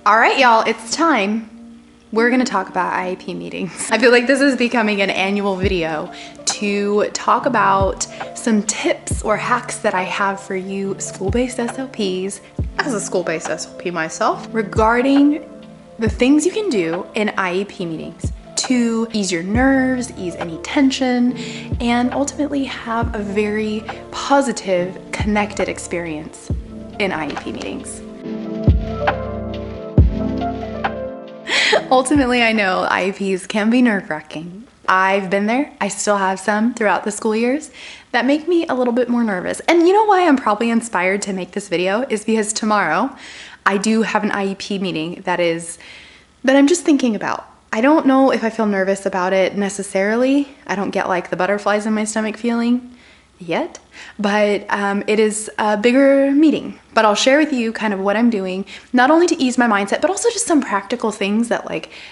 All right, y'all, it's time. We're gonna talk about IEP meetings. I feel like this is becoming an annual video to talk about some tips or hacks that I have for you school-based SLPs, as a school-based SLP myself, regarding the things you can do in IEP meetings to ease your nerves, ease any tension, and ultimately have a very positive, connected experience in IEP meetings. Ultimately, I know IEPs can be nerve-wracking. I've been there. I still have some throughout the school years that make me a little bit more nervous. And you know why I'm probably inspired to make this video is because tomorrow I do have an IEP meeting that I'm just thinking about. I don't know if I feel nervous about it necessarily. I don't get like the butterflies in my stomach feeling yet, but it is a bigger meeting. But I'll share with you kind of what I'm doing, not only to ease my mindset, but also just some practical things that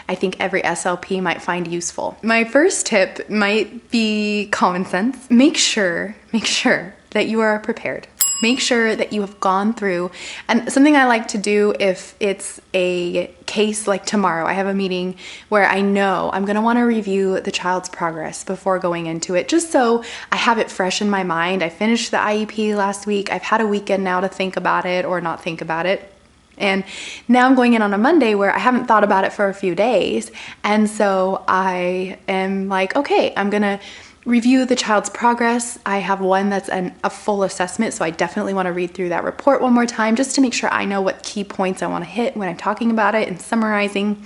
I think every SLP might find useful. My first tip might be common sense. Make sure that you are prepared. Make sure that you have gone through, and something I like to do if it's a case like tomorrow, I have a meeting where I know I'm gonna wanna review the child's progress before going into it, just so I have it fresh in my mind. I finished the IEP last week. I've had a weekend now to think about it or not think about it. And now I'm going in on a Monday where I haven't thought about it for a few days. And so I am like, okay, I'm gonna review the child's progress. I have one that's a full assessment, so I definitely want to read through that report one more time just to make sure I know what key points I want to hit when I'm talking about it and summarizing.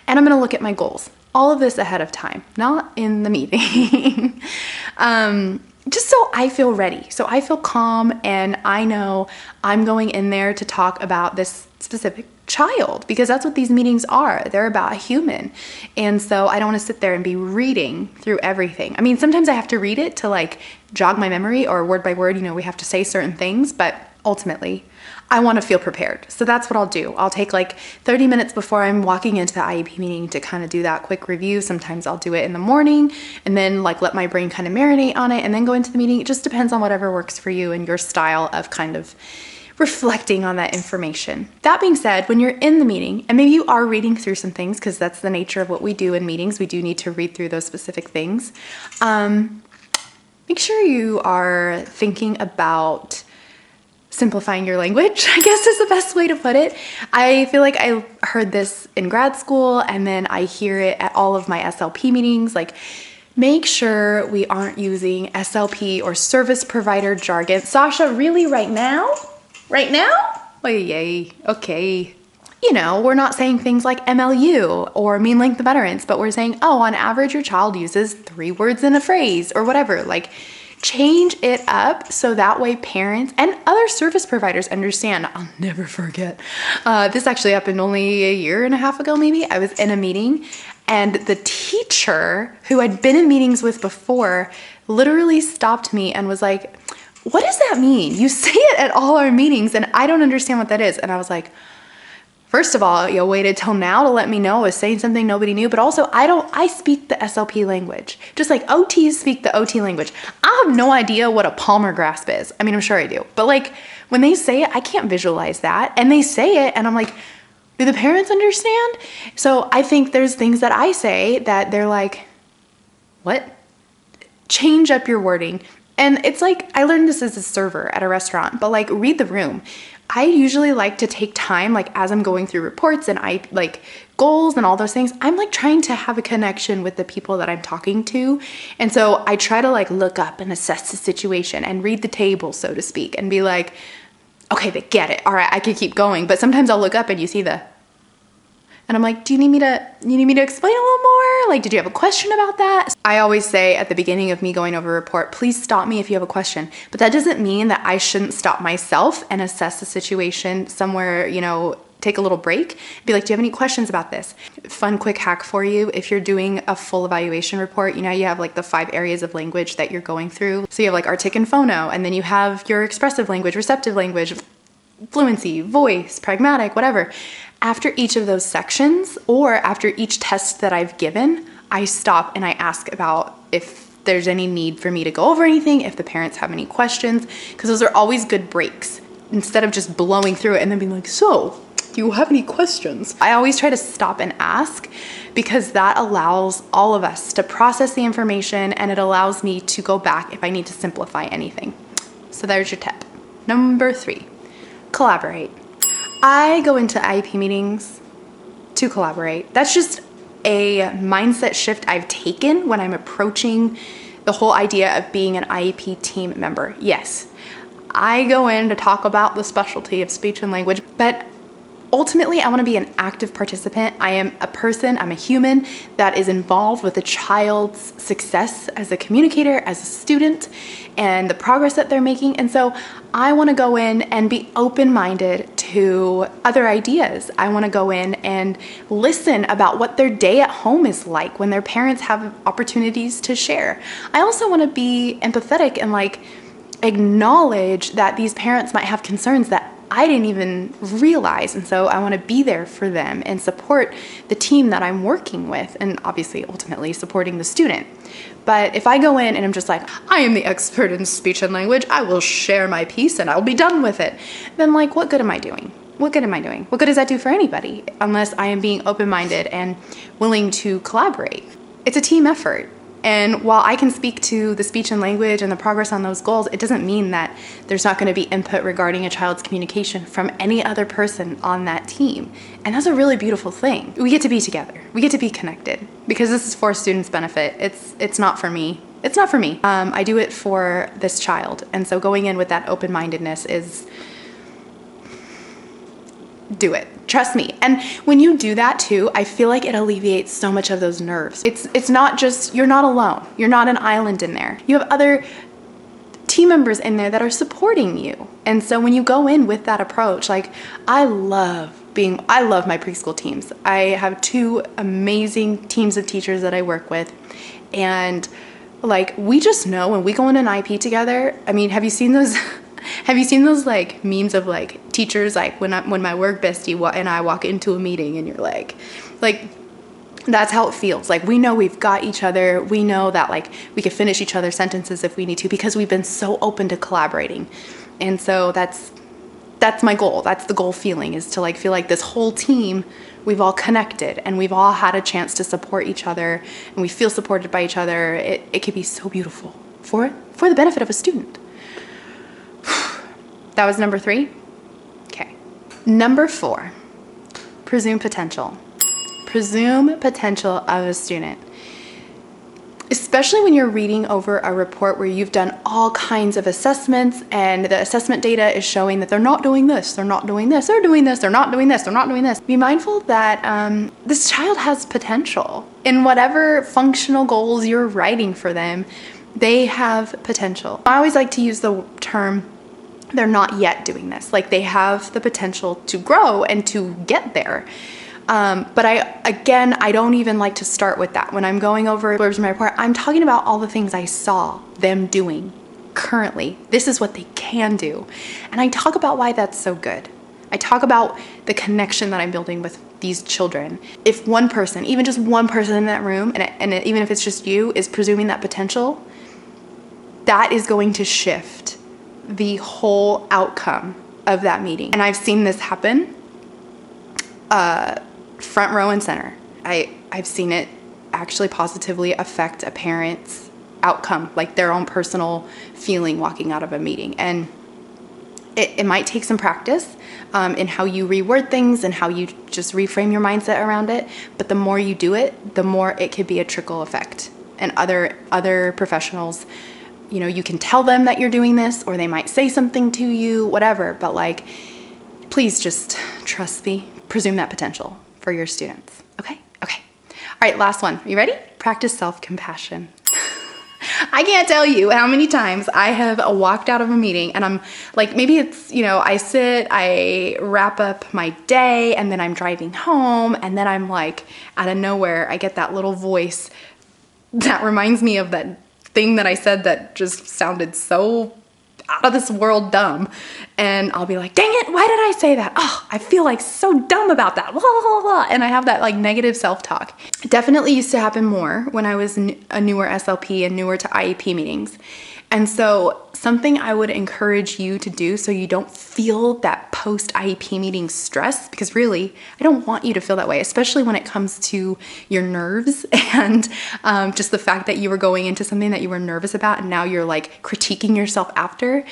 And I'm going to look at my goals. All of this ahead of time, not in the meeting. Just so I feel ready, so I feel calm, and I know I'm going in there to talk about this specific child, because that's what these meetings are. They're about a human. And so I don't want to sit there and be reading through everything. I mean, sometimes I have to read it to like jog my memory, or word by word, we have to say certain things, but ultimately I want to feel prepared. So that's what I'll do. I'll take like 30 minutes before I'm walking into the IEP meeting to kind of do that quick review. Sometimes I'll do it in the morning and then like let my brain kind of marinate on it and then go into the meeting. It just depends on whatever works for you and your style of kind of reflecting on that information. That being said, when you're in the meeting, and maybe you are reading through some things, because that's the nature of what we do in meetings, we do need to read through those specific things. Make sure you are thinking about simplifying your language, I guess is the best way to put it. I feel like I heard this in grad school, and then I hear it at all of my SLP meetings, like, make sure we aren't using SLP or service provider jargon. Sasha, really right now? Right now? Oh, yay, okay. We're not saying things like MLU or mean length of utterance, but we're saying, oh, on average, your child uses 3 words in a phrase or whatever. Like, change it up so that way parents and other service providers understand. I'll never forget. This actually happened only a year and a half ago, maybe. I was in a meeting, and the teacher who I'd been in meetings with before literally stopped me and was like, what does that mean? You say it at all our meetings and I don't understand what that is. And I was like, first of all, you waited till now to let me know I was saying something nobody knew, but also I speak the SLP language. Just like OTs speak the OT language. I have no idea what a palmar grasp is. I mean, I'm sure I do, but like when they say it, I can't visualize that. And they say it and I'm like, do the parents understand? So I think there's things that I say that they're like, what? Change up your wording. And it's like, I learned this as a server at a restaurant, but like read the room. I usually like to take time, like as I'm going through reports and I like goals and all those things, I'm like trying to have a connection with the people that I'm talking to. And so I try to like look up and assess the situation and read the table, so to speak, and be like, okay, they get it. All right, I could keep going. But sometimes I'll look up and you see and I'm like, do you need me to explain a little more? Like, did you have a question about that? I always say at the beginning of me going over a report, please stop me if you have a question. But that doesn't mean that I shouldn't stop myself and assess the situation somewhere, take a little break. Be like, do you have any questions about this? Fun quick hack for you. If you're doing a full evaluation report, you have like the 5 areas of language that you're going through. So you have like artic and phono, and then you have your expressive language, receptive language, fluency, voice, pragmatic, whatever. After each of those sections, or after each test that I've given, I stop and I ask about if there's any need for me to go over anything, if the parents have any questions, because those are always good breaks. Instead of just blowing through it and then being like, so Do you have any questions? I always try to stop and ask because that allows all of us to process the information, and it allows me to go back if I need to simplify anything. So there's your tip. Number 3, collaborate. I go into IEP meetings to collaborate. That's just a mindset shift I've taken when I'm approaching the whole idea of being an IEP team member. Yes, I go in to talk about the specialty of speech and language, but ultimately, I want to be an active participant. I am a person, I'm a human that is involved with a child's success as a communicator, as a student, and the progress that they're making. And so I want to go in and be open-minded to other ideas. I want to go in and listen about what their day at home is like when their parents have opportunities to share. I also want to be empathetic and acknowledge that these parents might have concerns that I didn't even realize. And so I want to be there for them and support the team that I'm working with, and obviously ultimately supporting the student. But if I go in and I'm just like, I am the expert in speech and language, I will share my piece and I'll be done with it, then what good am I doing? What good am I doing? What good does that do for anybody unless I am being open-minded and willing to collaborate? It's a team effort. And while I can speak to the speech and language and the progress on those goals, it doesn't mean that there's not going to be input regarding a child's communication from any other person on that team. And that's a really beautiful thing. We get to be together. We get to be connected because this is for students' benefit. It's not for me. It's not for me. I do it for this child. And so going in with that open-mindedness is do it. Trust me. And when you do that too, I feel like it alleviates so much of those nerves. It's not just, you're not alone. You're not an island in there. You have other team members in there that are supporting you. And so when you go in with that approach, I love my preschool teams. I have 2 amazing teams of teachers that I work with. And we just know when we go in an IEP together, I mean, have you seen those memes of teachers when my work bestie and I walk into a meeting and you're like that's how it feels. We know we've got each other. We know that we can finish each other's sentences if we need to because we've been so open to collaborating. And so that's my goal. That's the goal feeling, is to feel like this whole team, we've all connected and we've all had a chance to support each other and we feel supported by each other. It could be so beautiful for the benefit of a student. That was number 3. Okay. Number 4, presume potential. Presume potential of a student. Especially when you're reading over a report where you've done all kinds of assessments and the assessment data is showing that they're not doing this, they're not doing this, they're doing this, they're not doing this, they're not doing this. Be mindful that this child has potential. In whatever functional goals you're writing for them, they have potential. I always like to use the term, they're not yet doing this. They have the potential to grow and to get there. But I don't even like to start with that. When I'm going over blurbs in my report, I'm talking about all the things I saw them doing currently. This is what they can do. And I talk about why that's so good. I talk about the connection that I'm building with these children. If one person, even just one person in that room, and even if it's just you, is presuming that potential, that is going to shift the whole outcome of that meeting. And I've seen this happen front row and center. I've seen it actually positively affect a parent's outcome, their own personal feeling walking out of a meeting. And it might take some practice in how you reword things and how you just reframe your mindset around it. But the more you do it, the more it could be a trickle effect. And other professionals, you can tell them that you're doing this, or they might say something to you, whatever, but please just trust me. Presume that potential for your students. Okay? Okay. All right, last one. You ready? Practice self-compassion. I can't tell you how many times I have walked out of a meeting and I'm maybe it's, I wrap up my day and then I'm driving home and then I'm out of nowhere, I get that little voice that reminds me of that thing that I said that just sounded so out of this world dumb. And I'll be like, dang it, why did I say that? Oh, I feel so dumb about that. Blah, blah, blah. And I have that negative self-talk. It definitely used to happen more when I was a newer SLP and newer to IEP meetings. And so something I would encourage you to do so you don't feel that post IEP meeting stress, because really, I don't want you to feel that way, especially when it comes to your nerves and just the fact that you were going into something that you were nervous about and now you're like critiquing yourself after.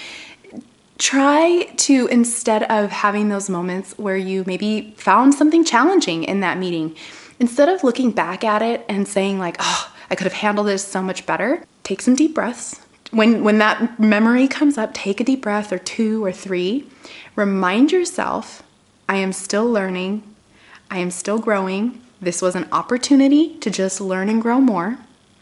Try to, instead of having those moments where you maybe found something challenging in that meeting, instead of looking back at it and saying like, oh, I could have handled this so much better, take some deep breaths. When that memory comes up, take a deep breath or 2 or 3. Remind yourself, I am still learning. I am still growing. This was an opportunity to just learn and grow more.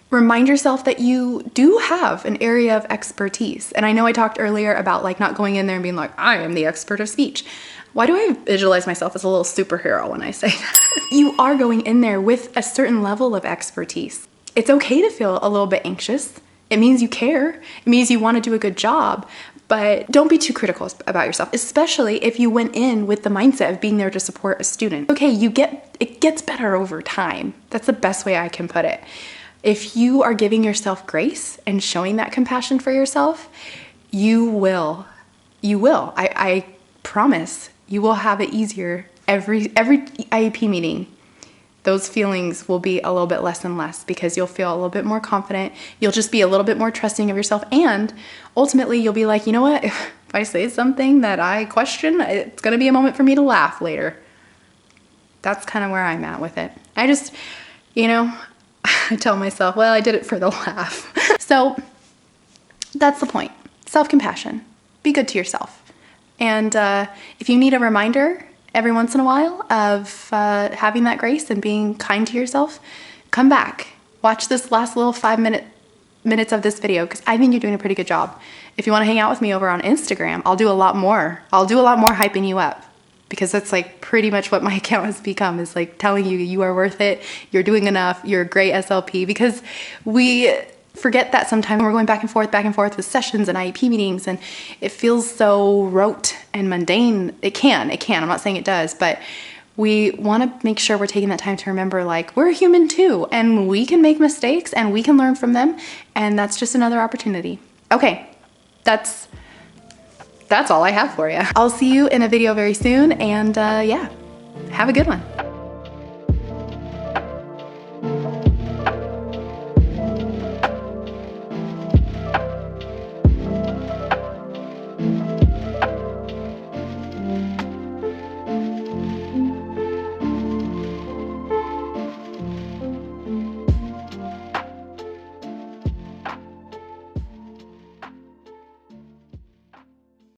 Remind yourself that you do have an area of expertise. And I know I talked earlier about like not going in there and being like, I am the expert of speech. Why do I visualize myself as a little superhero when I say that? You are going in there with a certain level of expertise. It's okay to feel a little bit anxious. It means you care. It means you want to do a good job, but don't be too critical about yourself, especially if you went in with the mindset of being there to support a student. Okay, it gets better over time. That's the best way I can put it. If you are giving yourself grace and showing that compassion for yourself, you will. I promise you will have it easier every IEP meeting. Those feelings will be a little bit less and less because you'll feel a little bit more confident. You'll just be a little bit more trusting of yourself. And ultimately you'll be like, you know what? If I say something that I question, it's going to be a moment for me to laugh later. That's kind of where I'm at with it. I just, I tell myself, well, I did it for the laugh. So that's the point. Self-compassion. Be good to yourself. And if you need a reminder every once in a while of having that grace and being kind to yourself, come back. Watch this last little 5 minutes of this video because I think you're doing a pretty good job. If you want to hang out with me over on Instagram, I'll do a lot more. I'll do a lot more hyping you up because that's like pretty much what my account has become, is like telling you you are worth it, you're doing enough, you're a great SLP, because we forget that sometimes we're going back and forth with sessions and IEP meetings and it feels so rote and mundane. It can, I'm not saying it does, but we want to make sure we're taking that time to remember like we're human too and we can make mistakes and we can learn from them, and that's just another opportunity. Okay, that's all I have for you. I'll see you in a video very soon, and yeah, have a good one.